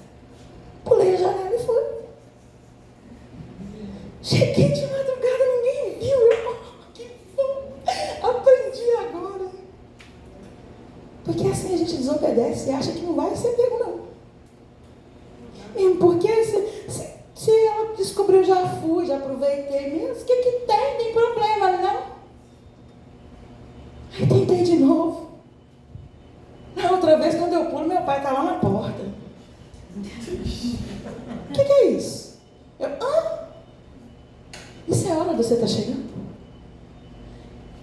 S2: Pulei a janela e fui. Cheguei de madrugada, ninguém viu. Que bom, aprendi agora. Porque assim a gente desobedece e acha que não vai ser pego não. Mesmo porque se ela descobriu, já fui, já aproveitei mesmo, o que tem? Tem problema, não? Aí tentei de novo. Na outra vez, quando eu pulo, meu pai está lá na porta. O que é isso? Isso é a hora de você estar chegando?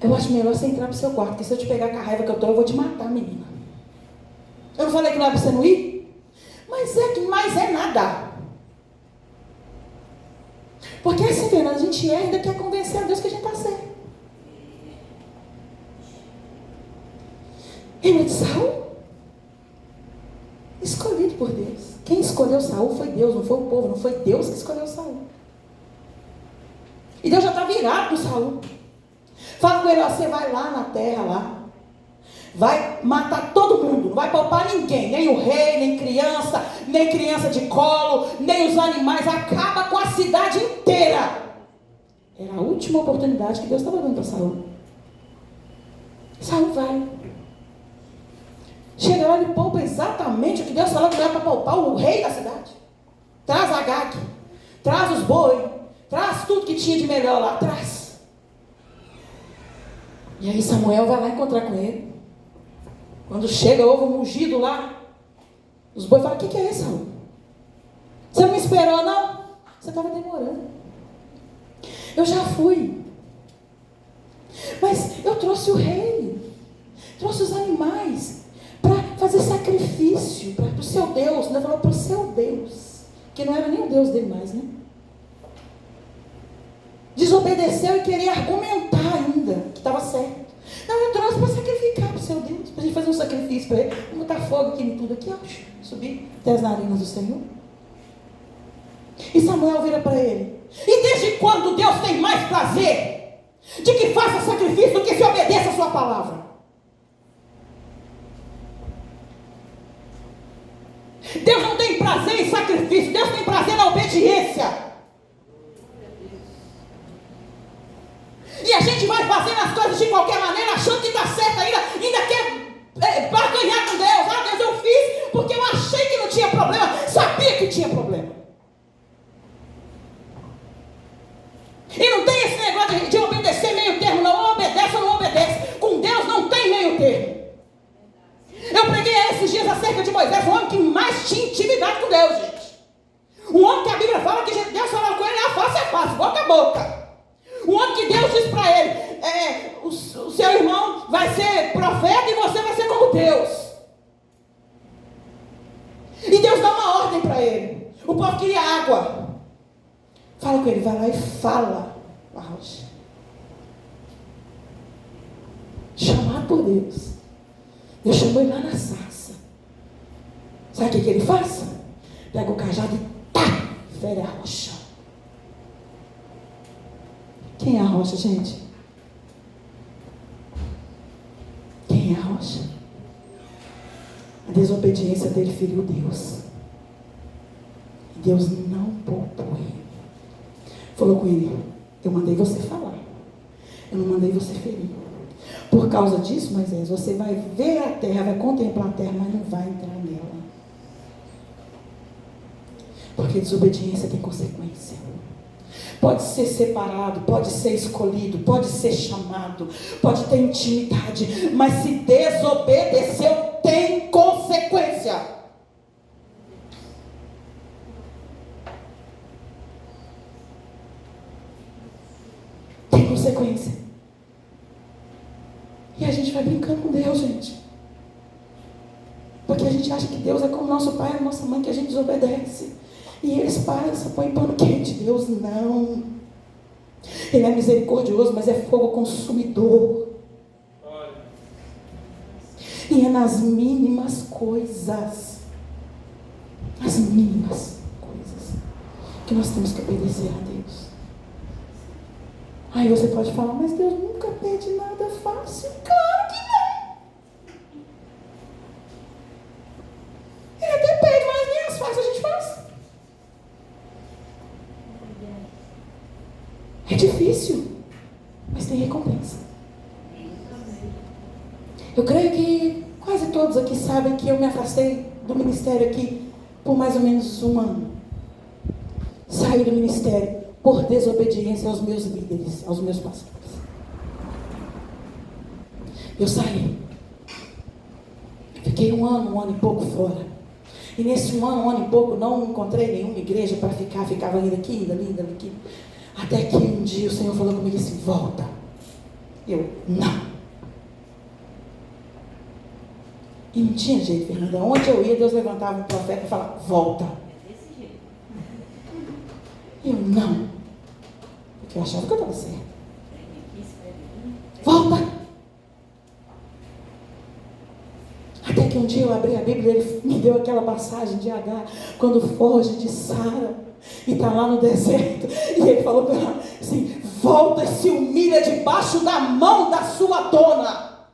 S2: Eu acho melhor você entrar pro seu quarto, porque se eu te pegar com a raiva que eu tô, eu vou te matar, menina. Eu não falei que não é para você não ir? Mas é nada. Porque assim, Fernanda, a gente ainda quer convencer a Deus que a gente está certo. Lembra de Saul? Escolhido por Deus. Quem escolheu Saul foi Deus, não foi o povo, não foi Deus que escolheu Saul. E Deus já está virado com Saul. Fala com ele, você vai lá na terra, lá. Vai matar todo mundo, não vai poupar ninguém, nem o rei, nem criança de colo, nem os animais, acaba com a cidade inteira. Era a última oportunidade que Deus estava dando para Saul. Saul vai. Chega lá e poupa exatamente o que Deus falou que era para poupar o rei da cidade. Traz Agag, traz os boi, traz tudo que tinha de melhor lá, traz. E aí Samuel vai lá encontrar com ele. Quando chega, ovo mungido lá, os bois falam, o que é isso, Saul? Você não me esperou, não? Você estava demorando. Eu já fui. Mas eu trouxe o rei, trouxe os animais, para fazer sacrifício para o seu Deus. Ele falou para o seu Deus, que não era nem o Deus dele mais, né? Desobedeceu e queria argumentar ainda que estava certo. Não, eu trouxe para sacrificar para o seu Deus, para a gente fazer um sacrifício para ele. Vamos botar fogo aqui em tudo aqui, ó, subir até as narinas do Senhor. E Samuel vira para ele: e desde quando Deus tem mais prazer de que faça sacrifício do que se obedeça a sua palavra? Deus não tem prazer em sacrifício, Deus tem prazer na obediência. E a gente vai fazendo as coisas de qualquer maneira, achando que está certo ainda quer barganhar com Deus. Ah, Deus, eu fiz porque eu achei que não tinha problema, sabia que tinha problema. E não tem esse negócio de obedecer meio termo, não. Ou obedece ou não obedece. Com Deus não tem meio termo. Eu preguei esses dias acerca de Moisés, o homem que mais tinha intimidade com Deus, gente. Um homem que a Bíblia fala que Deus falava com ele face a face, boca a boca. Um homem que Deus disse para ele, o seu irmão vai ser profeta e você vai ser como Deus. E Deus O povo queria água. Fala com ele, vai lá e fala a rocha. Chamado por Deus. Deus chamou ele lá na sarça. Sabe o que ele faz? Pega o cajado e tá, fere a rocha. Quem é a rocha, gente? Quem é a rocha? A desobediência dele feriu Deus. E Deus não poupou ele. Falou com ele, eu mandei você falar. Eu não mandei você ferir. Por causa disso, Moisés, você vai ver a terra, vai contemplar a terra, mas não vai entrar nela. Porque desobediência tem consequência. Pode ser separado, pode ser escolhido, pode ser chamado, pode ter intimidade, mas se desobedeceu, tem consequência. Tem consequência. E a gente vai brincando com Deus, gente. Porque a gente acha que Deus é como nosso pai e nossa mãe, que a gente desobedece. E eles passam, põem pano quente. Deus não. Ele é misericordioso, mas é fogo consumidor. E é nas mínimas coisas. As mínimas coisas. Que nós temos que obedecer a Deus. Aí você pode falar, mas Deus nunca pede nada fácil. Claro que não. Ele até pede, mas nem as fáceis a gente faz. É difícil, mas tem recompensa. Eu creio que quase todos aqui sabem que eu me afastei do ministério aqui por mais ou menos um ano. Saí do ministério por desobediência aos meus líderes, aos meus pastores. Eu saí. Fiquei um ano e pouco fora. E nesse um ano e pouco, não encontrei nenhuma igreja para ficar. Ficava indo aqui, indo ali, indo aqui. Até que um dia o Senhor falou comigo assim, volta. Eu, não. E não tinha jeito, Fernanda. Onde eu ia, Deus levantava um profeta e falava, volta. Eu, não. Porque eu achava que eu estava certa. Volta. Até que um dia eu abri a Bíblia e ele me deu aquela passagem de Agar, quando foge de Sara e está lá no deserto. E ele falou para ela assim, volta e se humilha debaixo da mão da sua dona.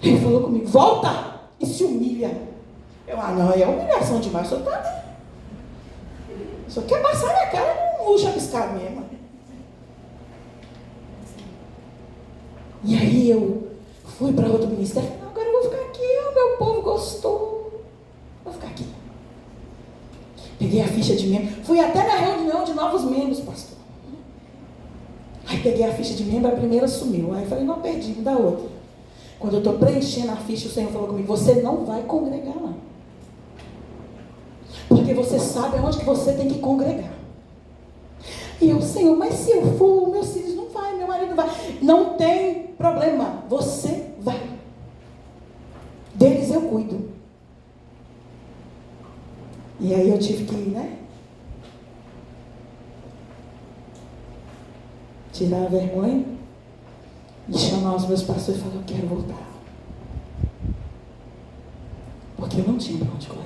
S2: Ele falou comigo, volta e se humilha. Eu, não, é humilhação demais, o senhor tá... O senhor quer passar minha cara num chapiscado mesmo. E aí eu fui para outro ministério. Não, agora eu vou ficar aqui, o meu povo gostou. Vou ficar aqui. Peguei a ficha de membro. Fui até na reunião de novos membros, pastor. Aí peguei a ficha de membro, a primeira sumiu. Aí falei, não, perdi, me dá outra. Quando eu estou preenchendo a ficha, o Senhor falou comigo, você não vai congregar lá. Porque você sabe aonde que você tem que congregar. E eu, Senhor, mas se eu for, meus filhos não vai, meu marido não vai. Não tem problema, você vai. Deles eu cuido. E aí eu tive que, tirar a vergonha e chamar os meus pastores e falar, eu quero voltar. Porque eu não tinha para onde correr.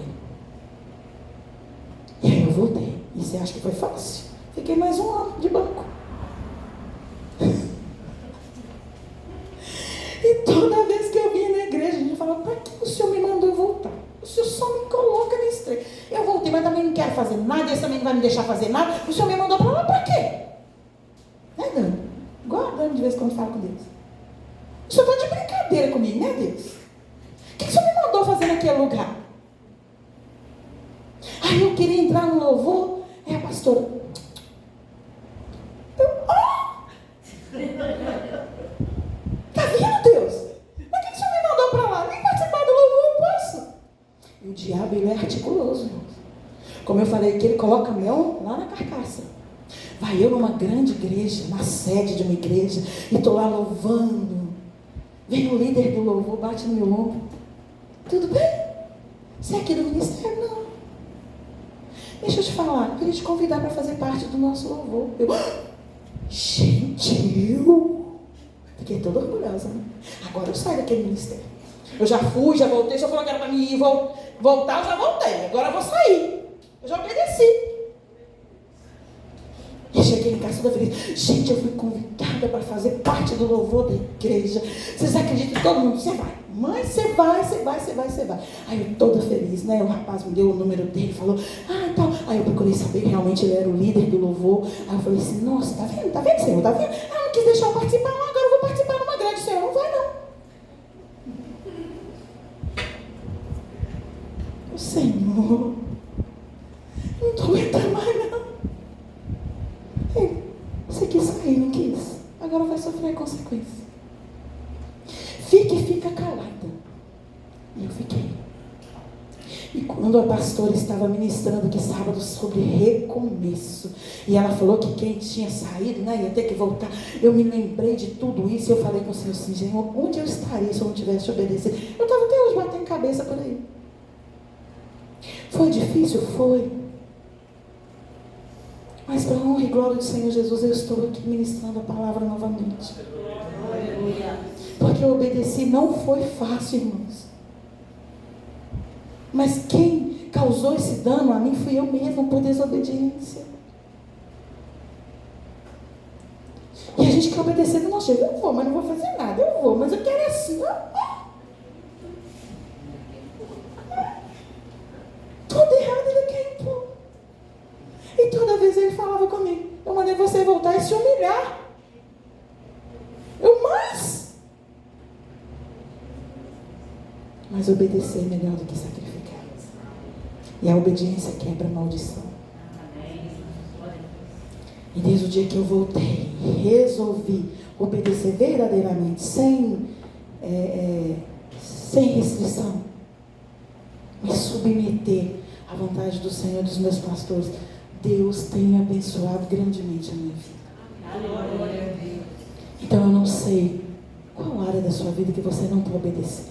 S2: E aí eu voltei. E você acha que foi fácil? Fiquei mais um ano de banco. E toda vez que eu vinha na igreja, a gente falava, para que o Senhor me mandou voltar? O Senhor só me coloca nesse trem. Eu voltei, mas também não quero fazer nada, esse também não vai me deixar fazer nada. O Senhor me mandou para lá, para quê? Dani? Igual a Dani de vez em quando fala com Deus. O Senhor está de brincadeira comigo, né, Deus? O que o Senhor me mandou fazer naquele lugar? Aí eu queria entrar no louvor, a pastora. Tá vendo, Deus? Mas o que o Senhor me mandou para lá? Nem participar do louvor eu posso. E o diabo, ele é articuloso, irmãos. Como eu falei que ele coloca mel lá na carcaça. Vai eu numa grande igreja, na sede de uma igreja, e estou lá louvando. Vem o líder do louvor, bate no meu ombro. Tudo bem? Você é aqui do ministério? Não. Deixa eu te falar, eu queria te convidar para fazer parte do nosso louvor. Gente, eu fiquei toda orgulhosa, né? Agora eu saio daquele ministério. Eu já fui, já voltei, já falou que era para mim ir voltar, eu já voltei. Agora eu vou sair. Eu já obedeci. E cheguei em casa toda feliz. Gente, eu fui convidada para fazer parte do louvor da igreja. Vocês acreditam em todo mundo? Você vai. Mãe, você vai. Aí eu toda feliz, né? O rapaz me deu o número dele, falou, então. Aí eu procurei saber, realmente ele era o líder do louvor. Aí eu falei assim, nossa, tá vendo, Senhor, tá vendo? Ah, não quis deixar eu participar, não, agora eu vou participar numa grande. Senhor, não vai não. O Senhor, não estou aguentando mais não. Você quis sair, não quis? Agora vai sofrer a consequência. Fica calada. E eu fiquei. E quando a pastora estava ministrando que sábado sobre recomeço, e ela falou que quem tinha saído, né, ia ter que voltar, eu me lembrei de tudo isso e eu falei com o Senhor assim, Senhor, onde eu estaria se eu não tivesse obedecido? Eu estava até hoje batendo cabeça por aí. Foi difícil? Foi. Mas para a honra e glória do Senhor Jesus, eu estou aqui ministrando a palavra novamente. Porque eu obedeci, não foi fácil, irmãos. Mas quem causou esse dano a mim fui eu mesma, por desobediência. E a gente quer obedecer do nosso jeito. Eu vou, mas não vou fazer nada. Eu vou, mas eu quero assim. Tudo errado ele quer impor. E toda vez ele falava comigo, eu mandei você voltar e se humilhar. Mas obedecer é melhor do que sacrificar. E a obediência quebra a maldição. E desde o dia que eu voltei, resolvi obedecer verdadeiramente, sem restrição, me submeter à vontade do Senhor e dos meus pastores. Deus tem abençoado grandemente a minha vida. Então eu não sei qual área da sua vida que você não está obedecendo.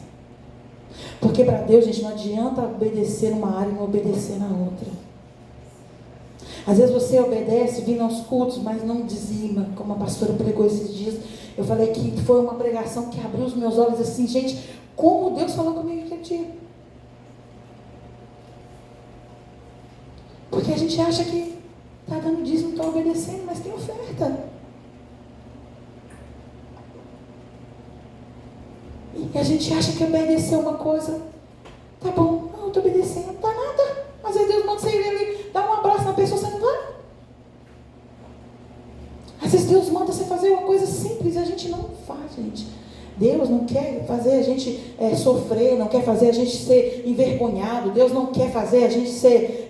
S2: Porque para Deus, gente, não adianta obedecer numa área e não obedecer na outra. Às vezes você obedece vindo aos cultos, mas não dizima, como a pastora pregou esses dias. Eu falei que foi uma pregação que abriu os meus olhos assim, gente, como Deus falou comigo aquele dia. Porque a gente acha que está dando dízimo, está obedecendo, mas tem oferta. E a gente acha que obedecer uma coisa, tá bom, não, eu estou obedecendo, não dá nada. Às vezes Deus manda você ir ali, dar um abraço na pessoa, você não vai. Às vezes Deus manda você fazer uma coisa simples e a gente não faz, gente. Deus não quer fazer a gente sofrer, não quer fazer a gente ser envergonhado, Deus não quer fazer a gente ser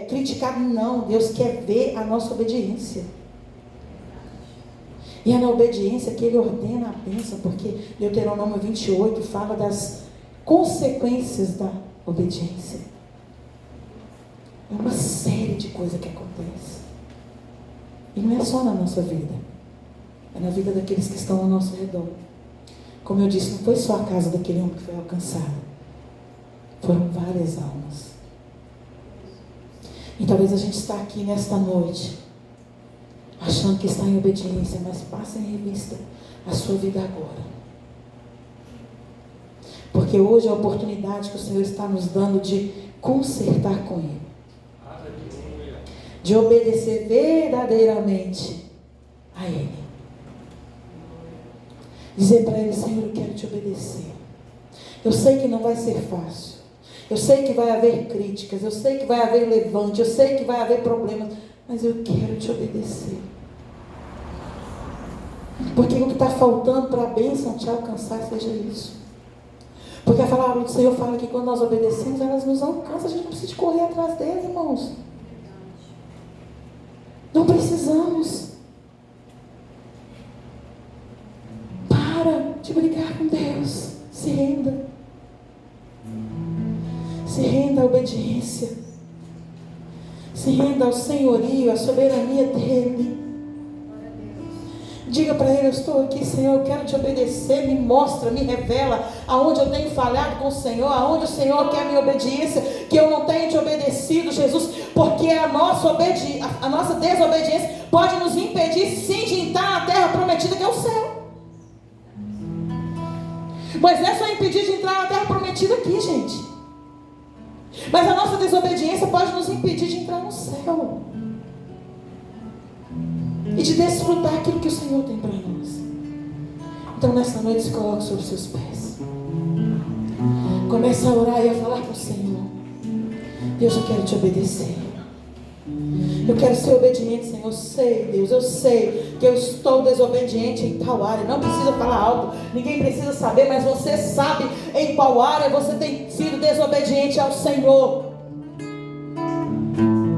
S2: criticado, não. Deus quer ver a nossa obediência. E é na obediência que Ele ordena a bênção, porque Deuteronômio 28 fala das consequências da obediência. É uma série de coisas que acontece. E não é só na nossa vida, é na vida daqueles que estão ao nosso redor. Como eu disse, não foi só a casa daquele homem que foi alcançada, foram várias almas. E talvez a gente está aqui nesta noite achando que está em obediência, mas passa em revista a sua vida agora. Porque hoje é a oportunidade que o Senhor está nos dando de consertar com Ele. De obedecer verdadeiramente a Ele. Dizer para Ele, Senhor, eu quero te obedecer. Eu sei que não vai ser fácil. Eu sei que vai haver críticas. Eu sei que vai haver levante. Eu sei que vai haver problemas. Mas eu quero te obedecer. Porque o que está faltando para a bênção te alcançar seja isso. Porque a palavra do Senhor fala que quando nós obedecemos, elas nos alcançam. A gente não precisa correr atrás delas, irmãos. Não precisamos. Para de brigar com Deus. Se renda. Se renda à obediência. Se renda ao senhorio, à soberania dEle. Diga para Ele: eu estou aqui, Senhor, eu quero te obedecer. Me mostra, me revela aonde eu tenho falhado com o Senhor, aonde o Senhor quer minha obediência, que eu não tenho te obedecido, Jesus, porque a nossa desobediência pode nos impedir sim de entrar na terra prometida, que é o céu. Moisés foi impedido de entrar na terra prometida aqui, gente. Mas a nossa desobediência pode nos impedir de entrar no céu e de desfrutar aquilo que o Senhor tem para nós. Então nessa noite se coloque sobre os seus pés. Comece a orar e a falar com o Senhor: Deus, eu quero te obedecer. Eu quero ser obediente, Senhor. Eu sei, Deus, eu sei que eu estou desobediente em tal área. Não precisa falar alto, ninguém precisa saber, mas você sabe em qual área você tem sido desobediente ao Senhor.